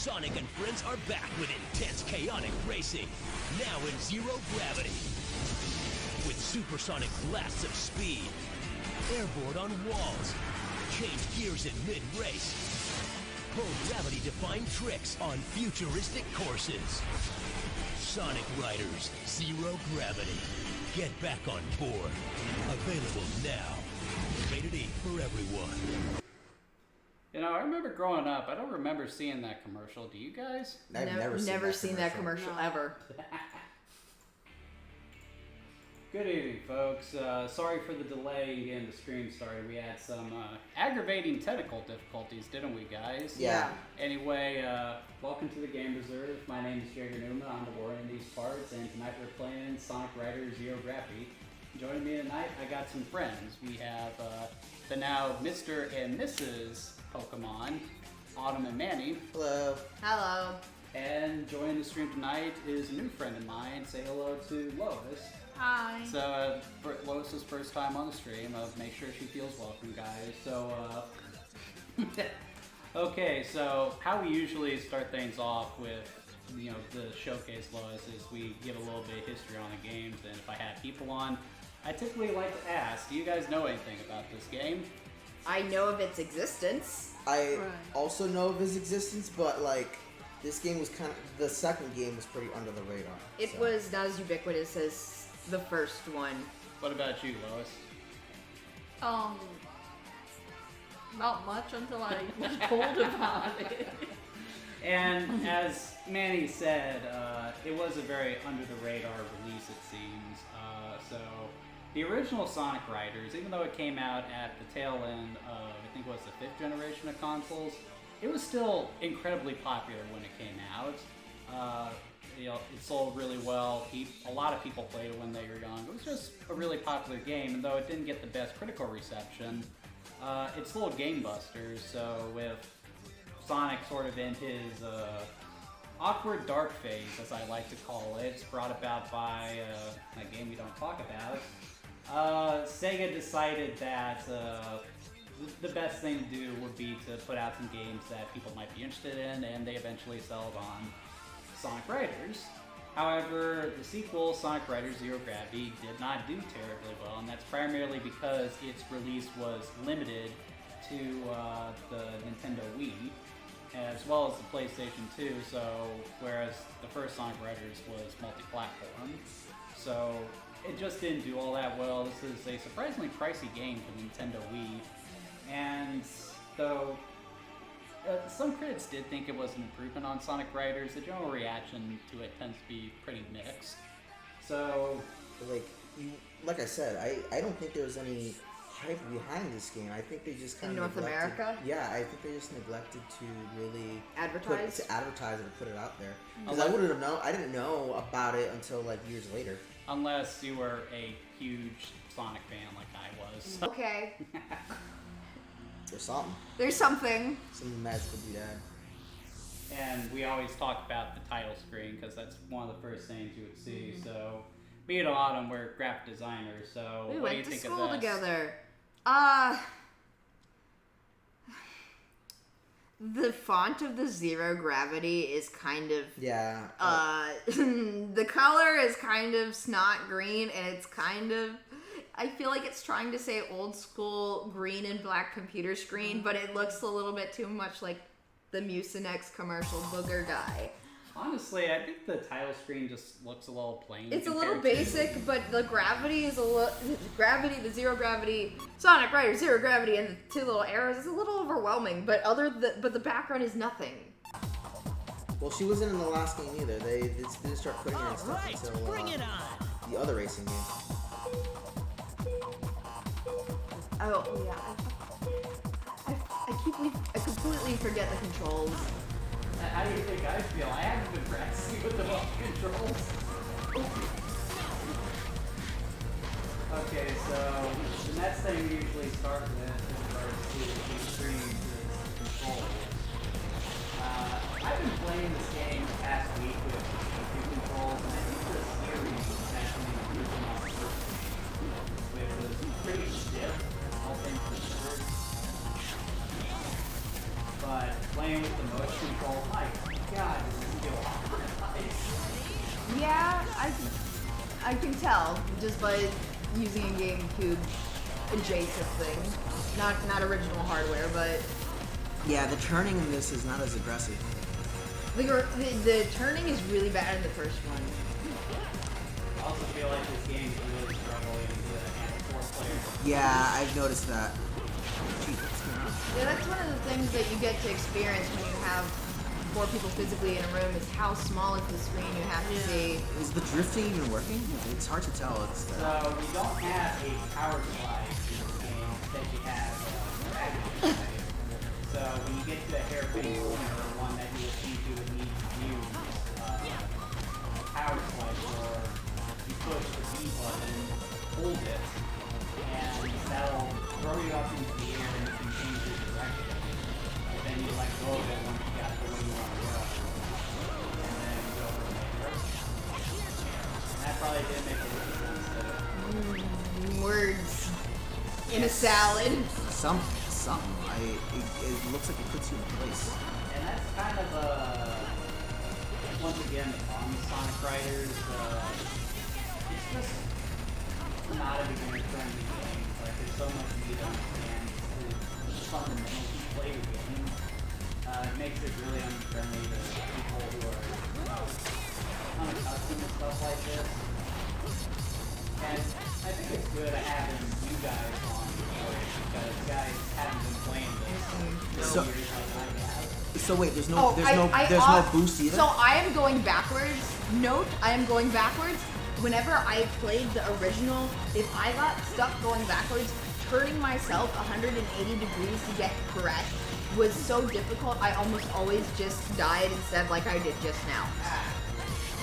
Sonic and friends are back with intense, chaotic racing, now in zero gravity. With supersonic blasts of speed, airborne on walls, change gears in mid-race, pull gravity-defying tricks on futuristic courses. Sonic Riders Zero Gravity. Get back on board. Available now. Rated E for everyone. You know, I remember growing up, I don't remember seeing that commercial. Do you guys? I've never seen that commercial ever. Good evening, folks. Sorry for the delay in getting the stream started. We had some aggravating technical difficulties, didn't we, guys? Yeah. Anyway, welcome to the Game Reserve. My name is Jagger Numa. I'm the warrior in these parts, and tonight we're playing Sonic Riders Zero Gravity. Joining me tonight, I got some friends. We have the now Mr. and Mrs. Pokemon, Autumn and Manny. Hello. Hello. And joining the stream tonight is a new friend of mine. Say hello to Lois. Hi. So, Lois's first time on the stream. Make sure she feels welcome, guys. So, okay, so how we usually start things off with, you know, the showcase, Lois, is we give a little bit of history on the games, and if I have people on, I typically like to ask, do you guys know anything about this game? I know of its existence. I also know of his existence, but like, this game was kind of, the second game was pretty under the radar. It was not as ubiquitous as the first one. What about you, Lois? Not much until I was told about it. And as Manny said, it was a very under-the-radar release, it seems. So the original Sonic Riders, even though it came out at the tail end of, I think it was the 5th generation of consoles, it was still incredibly popular when it came out. You know, it sold really well. A lot of people played it when they were young. It was just a really popular game, and though it didn't get the best critical reception, it sold game busters. So with Sonic sort of in his awkward dark phase, as I like to call it, it's brought about by a game we don't talk about, Sega decided that the best thing to do would be to put out some games that people might be interested in, and they eventually settled on Sonic Riders. However, the sequel, Sonic Riders Zero Gravity, did not do terribly well, and that's primarily because its release was limited to the Nintendo Wii, as well as the PlayStation 2, so whereas the first Sonic Riders was multi-platform. So it just didn't do all that well. This is a surprisingly pricey game for Nintendo Wii, and though some critics did think it was an improvement on Sonic Riders, the general reaction to it tends to be pretty mixed. So, like I said, I don't think there was any hype behind this game. I think they just kind of North America. Yeah, I think they just neglected to really advertise it and put it out there. Because I wouldn't have known. I didn't know about it until like years later. Unless you were a huge Sonic fan like I was. Okay. There's something. There's something. Some magical be had. And we always talk about the title screen because that's one of the first things you would see. So, me and Autumn, we're graphic designers. So, we what do you went to think school of this? together. The font of the Zero Gravity is kind of the color is kind of snot green, and it's kind of, I feel like it's trying to say old school green and black computer screen, but it looks a little bit too much like the Mucinex commercial booger guy. Honestly, I think the title screen just looks a little plain. It's a little basic, but the gravity is the Zero Gravity, Sonic Riders Zero Gravity, and the two little arrows is a little overwhelming. But but the background is nothing. Well, she wasn't in the last game either. They didn't start putting her in stuff until bring it on. The other racing game. Oh yeah, I completely forget the controls. How do you think I feel? I haven't been practicing with the controls. Okay, so the next thing we usually start with in regards to the screen is controls. I've been playing this game the past week with the controls, and I think the series is actually improving on the first game. It was pretty stiff, all things considered. But playing with the motion control. My God, this is feel nice. Yeah, I can tell just by using a GameCube adjacent thing. Not original hardware, but Yeah, the turning in this is not as aggressive. the turning is really bad in the first one. I also feel like this game is really struggling with a 4-player. Yeah, I've noticed that. Jeez, what's going on? Yeah, that's one of the things that you get to experience when you have 4 people physically in a room is how small is the screen you have to see. Is the drifting even working? It's hard to tell. It's So we don't have a power slide in this game that you have gravity slide. So when you get to a hairpin corner, or one that you will seem to need to use a power slide for, you push the B button, hold it, and that'll throw you up into the air and you can change your direction. But then you let go of it once you got to where you want to go. And then go from there. And that probably did make a little sense to Words in a salad. some. It looks like it puts you in place. And that's kind of once again the problem with Sonic Riders. It's just not a beginner-friendly game. Like there's so much you need to understand to fundamentally play the game. It makes it really unfriendly to people who are unaccustomed to stuff like this. And I think it's good having you guys on board because you guys haven't been playing this So- for years like I have. So wait, there's no Oh, there's no boost either. So I am going backwards. Note, I am going backwards. Whenever I played the original, if I got stuck going backwards, turning myself 180 degrees to get correct was so difficult. I almost always just died instead, like I did just now.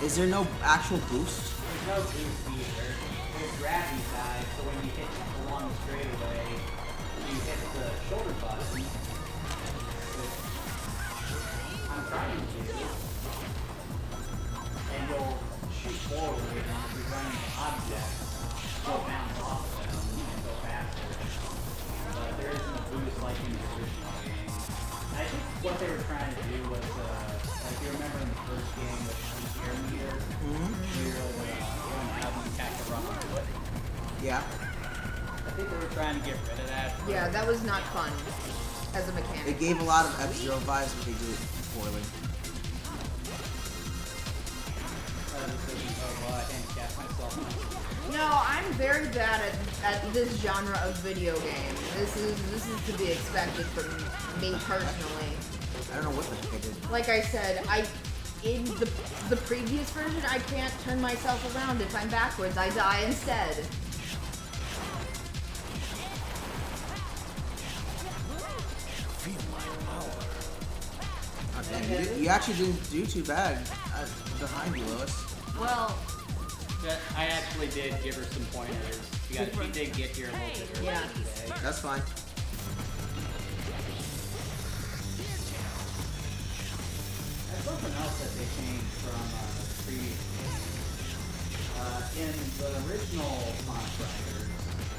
Is there no actual boost? There's no boost either. There's gravity side, so when you hit along the straightaway, you hit the shoulder button, which I'm trying to do, and you'll shoot forward, and if you're running an object, you'll bounce off them and go faster. But there isn't a boost like in the original game. And I think what they were trying to do was, like you remember in the first game with the air meter, you're going out and you catch a rock foot. Yeah. I think they were trying to get rid of that. Yeah, that was not fun as a It mechanic. gave a lot of F-Zero vibes, but they did it poorly. Well, I handicapped myself. No, I'm very bad at this genre of video game. This is to be expected from me personally. I don't know what the heck I did. Like I said, in the previous version, I can't turn myself around if I'm backwards. I die instead. Oh, damn, you actually didn't do too bad behind you, Lois. Well, I actually did give her some pointers. She did get here a little bit early Yeah. today. That's fine. There's something else that they changed from the previous game. In the original Sonic Riders,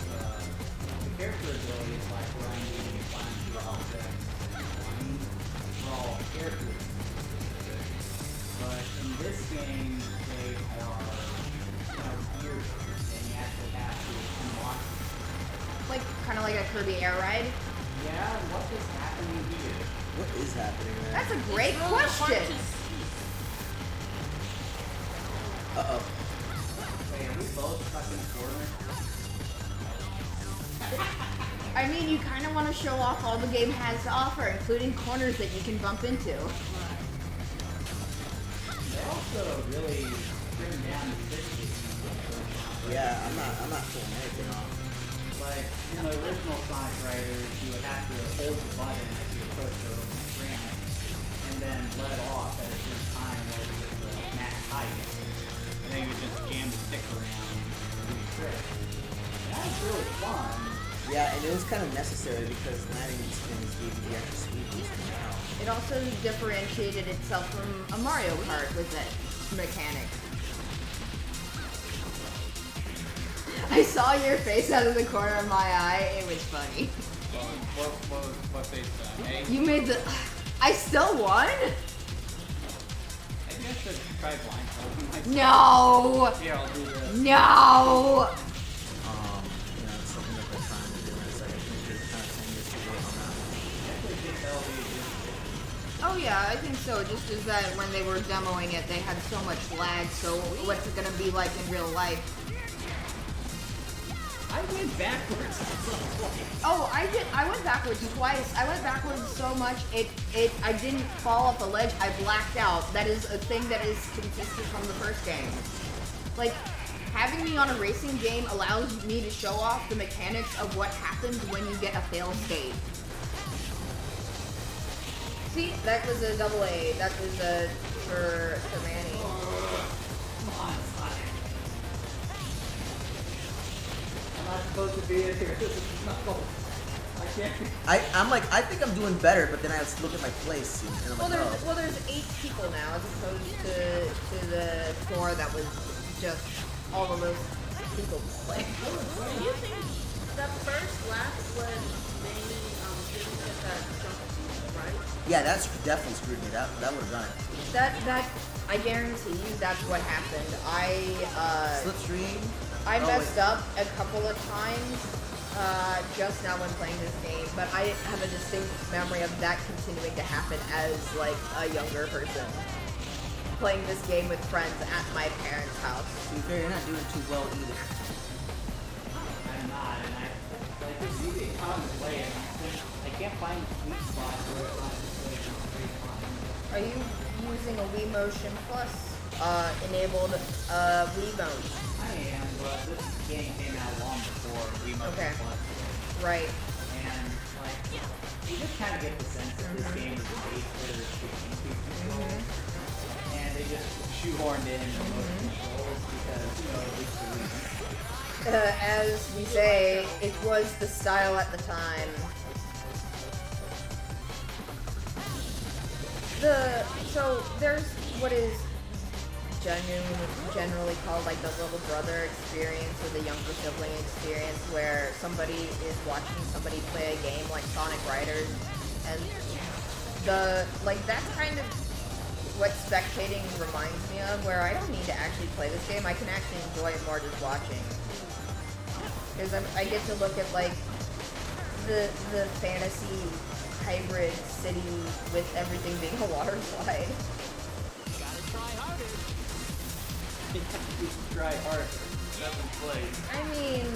the character abilities like running and climbing through objects and flying were all character specific. But in this game, they are geared and you actually have to unlock them. Like kind of like a Kirby Air Ride. Yeah, what is happening here? What is happening there? That's a great it's really hard question. to see. Uh-oh. Wait, are we both stuck in a corner? I mean, you kind of want to show off all the game has to offer, including corners that you can bump into. They also really trimmed down the fidget. Yeah, I'm not pulling anything off. Like, in the original Sonic Riders, you would have to hold the button as you approach the ramp, and then let it off at a certain time where you get the max height, and then you would just jam the stick around and do the trick. And that was really fun. Yeah, and it was kind of necessary because landing these spins gave you the extra speed boost now. It also differentiated itself from a Mario Kart with that mechanic. I saw your face out of the corner of my eye. It was funny. What they said, hey? You made the I still won? Maybe I should try blindfolding myself. No! Here, I'll do this. No! It's something that they're trying to do, and it's like, I think they're kind of saying this to work on that. Definitely think that'll be a good Oh yeah, I think so. Just as that when they were demoing it, they had so much lag, so what's it gonna be like in real life? I went backwards at some point. Oh, I went backwards twice. I went backwards so much, I didn't fall off the ledge, I blacked out. That is a thing that is consistent from the first game. Like, having me on a racing game allows me to show off the mechanics of what happens when you get a fail state. See, that was a double A. That was a for Manny. Come on, Sonic. I'm not supposed to be in here. This is knuckles. I can't. I think I'm doing better, but then I look at my place and I'm Well, like, oh. there's 8 people now as opposed to the 4 that was just all of those people playing. Do you think that first lap when they didn't get that jump, right? Yeah, that's definitely screwed me. That would have done it. That I guarantee you that's what happened. Slipstream. I Oh, messed wait. up a couple of times just now when playing this game, but I have a distinct memory of that continuing to happen as like a younger person playing this game with friends at my parents' house. To be fair, you're not doing too well either. I'm not, and like you see me how I'm playing. I can't find the sweet spot where it's not just like a straight line. Are you using a Wii Motion Plus enabled Wii mode? I am, but this game came out long before Remote Okay. Plus. Right. And like you just kind of get the sense that this game is made for the GameCube controls, and they just shoehorned in the motion controls because at least the reason. As we say, it was the style at the time. So there's what is generally called like the little brother experience or the younger sibling experience, where somebody is watching somebody play a game like Sonic Riders, and that's kind of what spectating reminds me of, where I don't need to actually play this game. I can actually enjoy it more just watching, because I get to look at like the fantasy hybrid city with everything being a water slide. You should try hard. 7th place. I mean,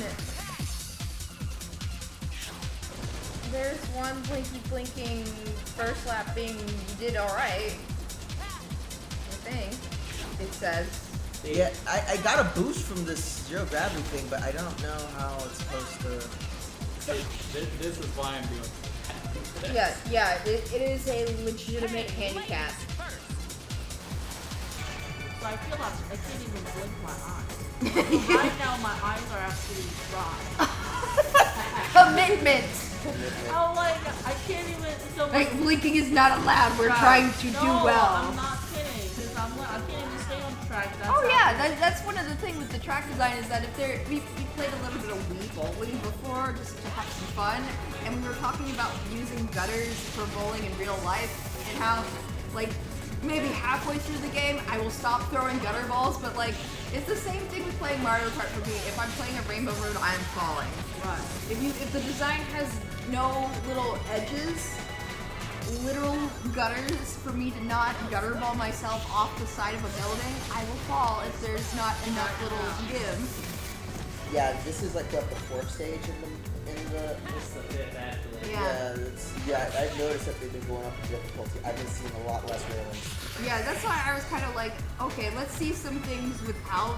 there's one blinking first lap being you did alright. I think it says. Yeah, I got a boost from this zero gravity thing, but I don't know how it's supposed to. This is why I'm doing. Yeah, it is a legitimate handicap. So I feel like I can't even blink my eyes. Right now my eyes are actually dry. Commitment! I'm like, I can't even, so Like, blinking is not allowed. We're trying to do well. I'm not kidding, because I can't even stay on track. That's Oh how- yeah, that's one of the things with the track design is that if we played a little bit of Wii bowling before just to have some fun, and we were talking about using gutters for bowling in real life, and how like maybe halfway through the game I will stop throwing gutter balls, but like it's the same thing with playing Mario Kart for me. If I'm playing a Rainbow Road, I'm falling. Right. If the design has no little edges, literal gutters for me to not gutter ball myself off the side of a building, I will fall if there's not enough little give. Yeah, this is like what, the 4th stage in the. This is the 5th actually. Yeah. I've noticed that they've been going up in difficulty. I've been seeing a lot less railings. Yeah, that's why I was kind of like, okay, let's see some things without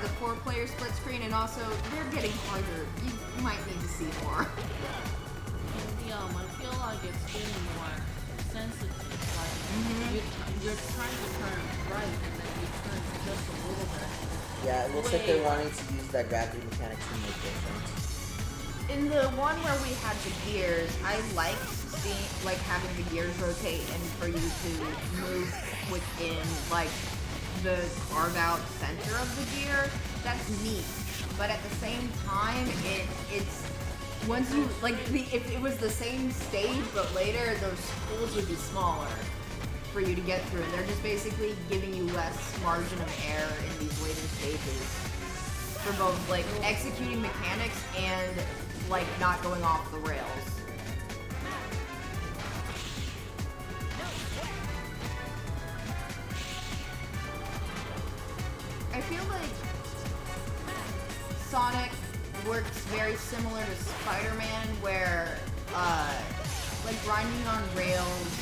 the 4-player split screen, and also they're getting harder. You might need to see more. I feel like it's getting more sensitive. Like you're trying to turn right and then you turn just a little bit. Yeah, it looks like they're wanting to use that gravity mechanic to make difference. In the one where we had the gears, I liked having the gears rotate and for you to move within like the carved out center of the gear. That's neat, but at the same time, once you if it was the same stage but later, those schools would be smaller for you to get through, and they're just basically giving you less margin of error in these later stages for both like executing mechanics and like not going off the rails. I feel like Sonic works very similar to Spider-Man, where like grinding on rails,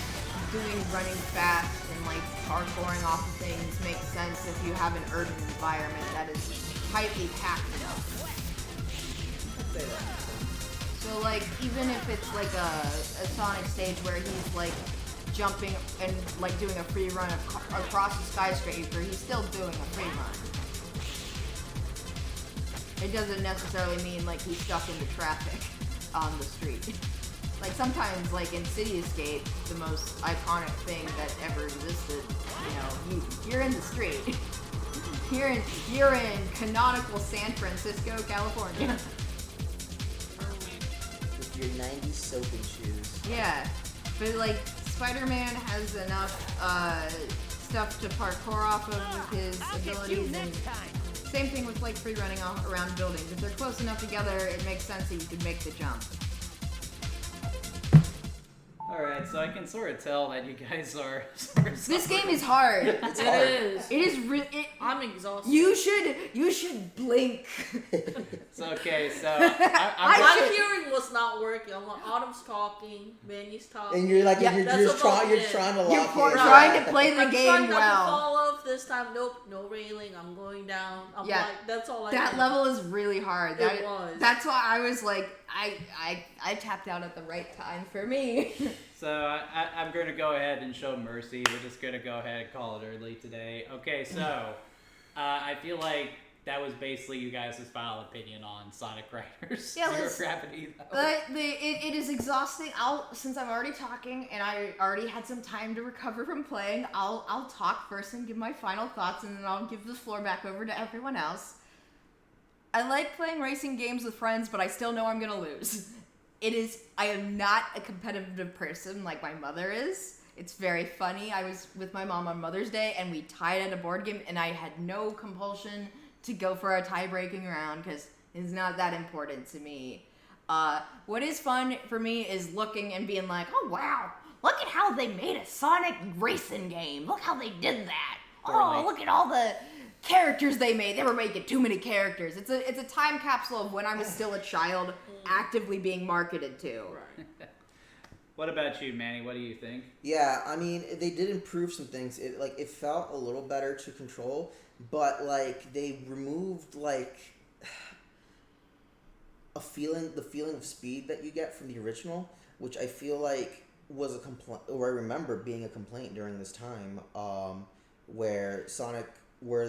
running fast, and like parkouring off of things makes sense if you have an urban environment that is tightly packed enough. So like even if it's like a Sonic stage where he's like jumping and like doing a free run across a skyscraper, he's still doing a free run. It doesn't necessarily mean like he's stuck in the traffic on the street. Like sometimes, like in City Escape, the most iconic thing that ever existed, you're in the street. You're in canonical San Francisco, California. With your 90s soaping shoes. Yeah, but like Spider-Man has enough stuff to parkour off of with his abilities, and same thing with like free running around buildings. If they're close enough together, it makes sense that you can make the jump. Alright, so I can sort of tell that you guys are This game is hard. It's hard. It It is really. I'm exhausted. You should blink. So, okay, so My hearing was not working. I'm like, Autumn's talking, Manny's talking. And you're like, Yeah, you're that's about it. trying to You're lock trying to play the I'm game trying not to well. fall off this time. Nope, no railing. I'm going down. I'm Yeah. like, that's all I That did. level is really hard. It was. That's why I was like, I tapped out at the right time for me. So I'm going to go ahead and show mercy. We're just going to go ahead and call it early today. Okay, so I feel like that was basically you guys' final opinion on Sonic Riders. Yeah, Zero let's- Gravity, though. It is exhausting. Since I'm already talking and I already had some time to recover from playing, I'll talk first and give my final thoughts, and then I'll give the floor back over to everyone else. I like playing racing games with friends, but I still know I'm gonna lose. I am not a competitive person like my mother is. It's very funny. I was with my mom on Mother's Day and we tied at a board game, and I had no compulsion to go for a tie-breaking round because it's not that important to me. What is fun for me is looking and being like, oh wow, look at how they made a Sonic racing game. Look how they did that. Oh, look at all the characters they made. They were making too many characters. It's a time capsule of when I was still a child, actively being marketed to. What about you, Manny? What do you think? Yeah, I mean, they did improve some things. It felt a little better to control, but like they removed like the feeling of speed that you get from the original, which I feel like was a complaint, or I remember being a complaint during this time, where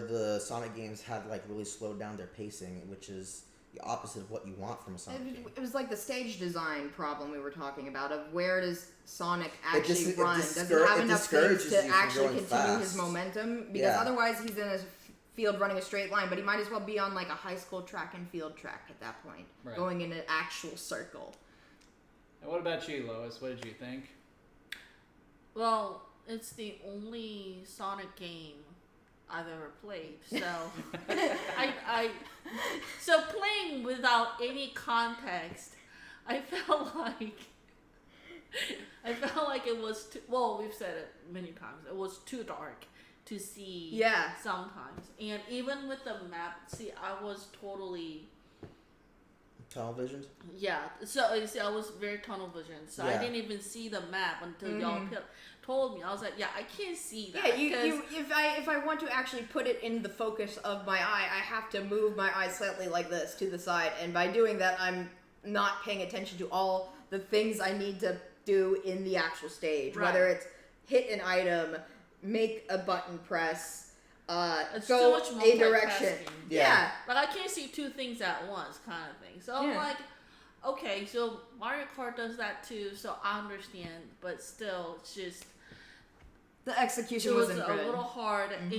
the Sonic games had like really slowed down their pacing, which is the opposite of what you want from a Sonic game. It was like the stage design problem we were talking about of where does Sonic actually run? Does he have enough things to actually continue his momentum? Because otherwise he's in a field running a straight line, but he might as well be on like a high school track and field track at that point, going in an actual circle. And what about you, Lois? What did you think? Well, it's the only Sonic game I've ever played, so so playing without any context, I felt like it was too, well, we've said it many times, it was too dark to see sometimes, and even with the map, see, I was totally Tunnel visioned? Yeah, so you see, I was very tunnel vision, so I didn't even see the map until y'all told me. I was like, yeah, I can't see that. Yeah, if I want to actually put it in the focus of my eye, I have to move my eye slightly like this to the side, and by doing that, I'm not paying attention to all the things I need to do in the actual stage, whether it's hit an item, make a button press, it's go so much a direction. Yeah. But I can't see two things at once, kind of thing. So I'm like, okay, so Mario Kart does that too, so I understand, but still, it's just the execution it was wasn't a good. little hard, and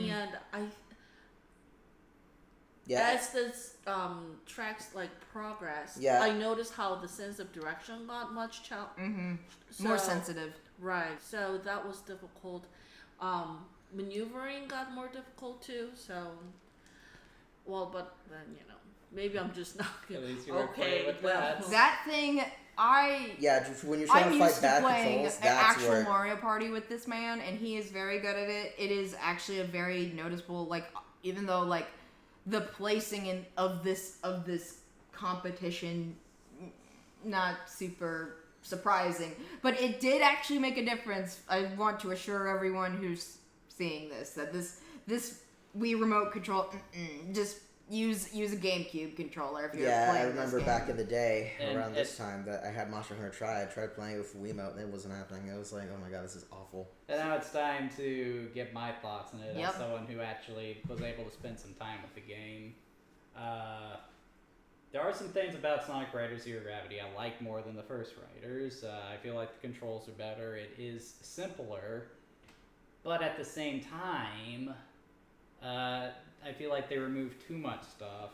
Yeah. as this tracks like progress, Yeah. I noticed how the sense of direction got much More sensitive. Right. So that was difficult. Maneuvering got more difficult too. So, well, but then maybe I'm just not At least you were okay playing with well, that. That thing, Yeah, just when you're trying I'm to used fight to bad playing controls, an that's actual where. Mario Party with this man, and he is very good at it. It is actually a very noticeable, like, even though like the placing of this competition, not super surprising, but it did actually make a difference. I want to assure everyone who's seeing this that this Wii remote control, just use a GameCube controller if you're Yeah, playing I remember this game. back in the day, And around this it- time, that I had Monster Hunter Tri. I tried playing it with Wiimote, and it wasn't happening. It was like, oh my god, this is awful. And now it's time to get my thoughts on it Yep. as someone who actually was able to spend some time with the game. There are some things about Sonic Riders Zero Gravity I like more than the first Riders. I feel like the controls are better. It is simpler. But at the same time, I feel like they removed too much stuff.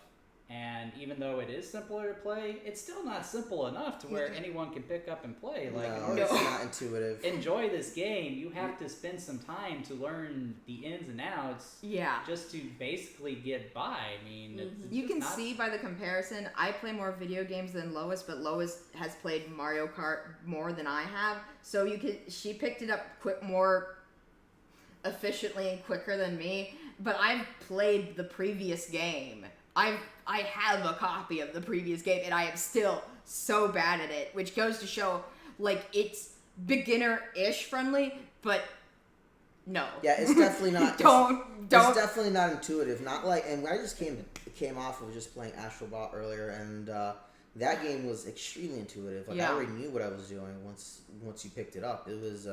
And even though it is simpler to play, it's still not simple enough to where anyone can pick up and play. Like, in No, order it's to not intuitive. enjoy this game, you have to spend some time to learn the ins and outs Yeah. just to basically get by. I mean, it's You just can not- see by the comparison, I play more video games than Lois, but Lois has played Mario Kart more than I have. So she picked it up more efficiently and quicker than me. But I've played the previous game. I have a copy of the previous game, and I am still so bad at it, which goes to show, like, it's beginner-ish friendly, but no. Yeah, it's definitely not. Don't. It's definitely not intuitive. Not like, and when I just came off of just playing Astral Bot earlier, and that game was extremely intuitive. Like, Yeah. I already knew what I was doing once you picked it up. It was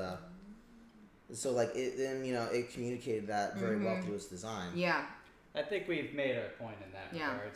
so like it. Then it communicated that very well through its design. Yeah. I think we've made our point in that Yeah. regard.